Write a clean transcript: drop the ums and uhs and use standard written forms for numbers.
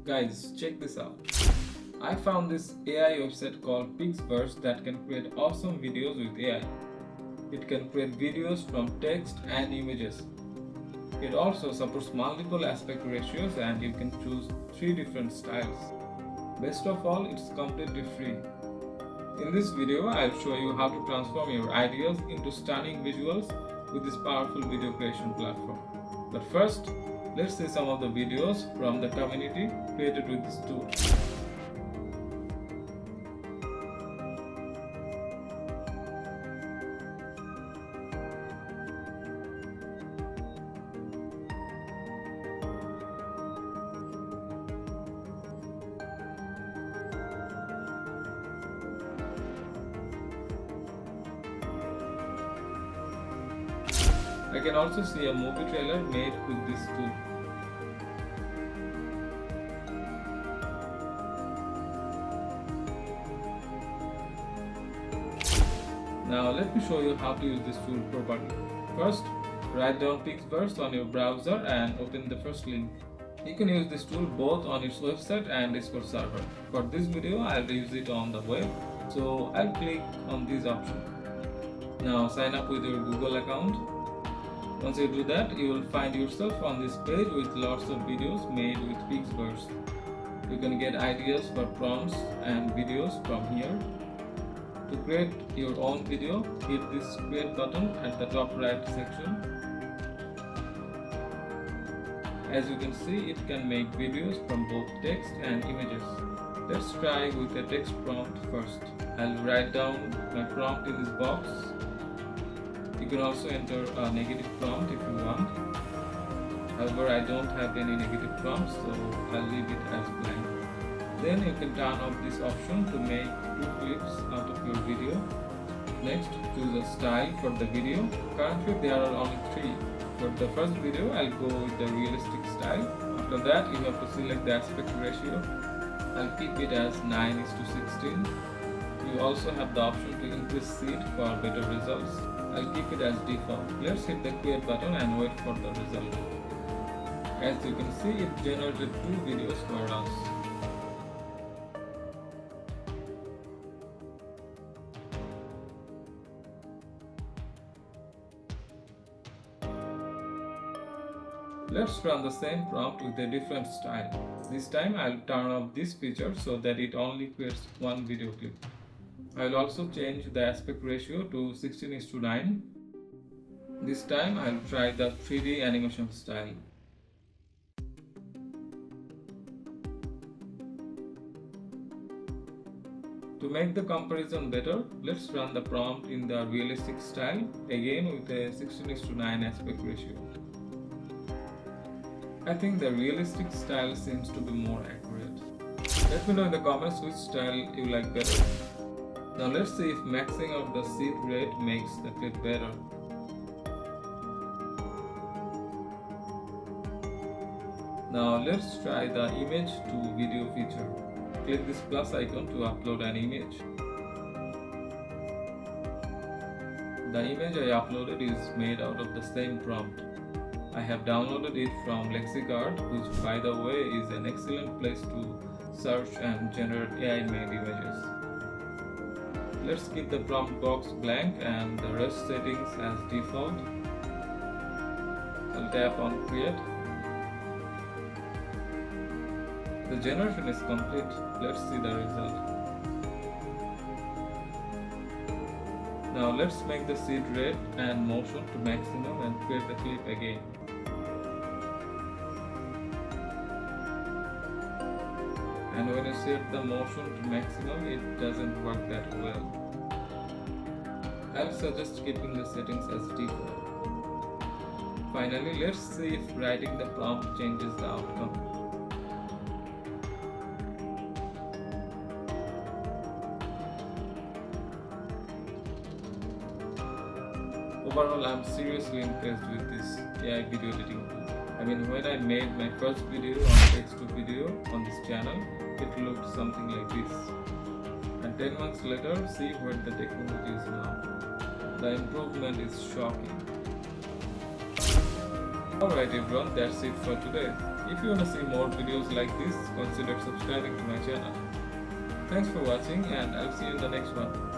Guys, check this out. I found this AI website called Pixverse that can create awesome videos with AI. It can create videos from text and images. It also supports multiple aspect ratios and you can choose 3 different styles. Best of all, it's completely free. In this video, I'll show you how to transform your ideas into stunning visuals with this powerful video creation platform. But first, let's see some of the videos from the community created with this tool. I can also see a movie trailer made with this tool. Now let me show you how to use this tool properly. First, write down Pixverse on your browser and open the first link. You can use this tool both on its website and Discord server. For this video, I'll use it on the web, so I'll click on this option. Now sign up with your Google account. Once you do that, you will find yourself on this page with lots of videos made with Pixverse. You can get ideas for prompts and videos from here. To create your own video, hit this create button at the top right section. As you can see, it can make videos from both text and images. Let's try with a text prompt first. I'll write down my prompt in this box. You can also enter a negative prompt if you want. However, I don't have any negative prompts, so I'll leave it as blank. Then you can turn off this option to make 2 clips out of your video. Next, choose a style for the video. Currently there are only 3. For the first video, I'll go with the realistic style. After that, you have to select the aspect ratio. I'll keep it as 9:16. You also have the option to increase seed for better results. I'll keep it as default. Let's hit the create button and wait for the result. As you can see, it generated 2 videos for us. Let's run the same prompt with a different style. This time I'll turn off this feature so that it only creates 1 video clip. I'll also change the aspect ratio to 16:9. This time I'll try the 3D animation style. To make the comparison better, let's run the prompt in the realistic style, again with a 16:9 aspect ratio. I think the realistic style seems to be more accurate. Let me know in the comments which style you like better. Now let's see if maxing out the seed rate makes the clip better. Now let's try the image to video feature. Click this plus icon to upload an image. The image I uploaded is made out of the same prompt. I have downloaded it from Lexicard, which by the way is an excellent place to search and generate AI-made images. Let's keep the prompt box blank and the rest settings as default. I'll tap on create. The generation is complete. Let's see the result. Now let's make the seed rate and motion to maximum and create the clip again. And when you set the motion to maximum, it doesn't work that well. I'll suggest keeping the settings as default. Finally, let's see if writing the prompt changes the outcome. Overall, I'm seriously impressed with this AI video editing tool. I mean, when I made my first video on text to video on this channel, it looked something like this. And 10 months later, see where the technology is now. The improvement is shocking. Alright everyone, that's it for today. If you want to see more videos like this, consider subscribing to my channel. Thanks for watching, and I'll see you in the next one.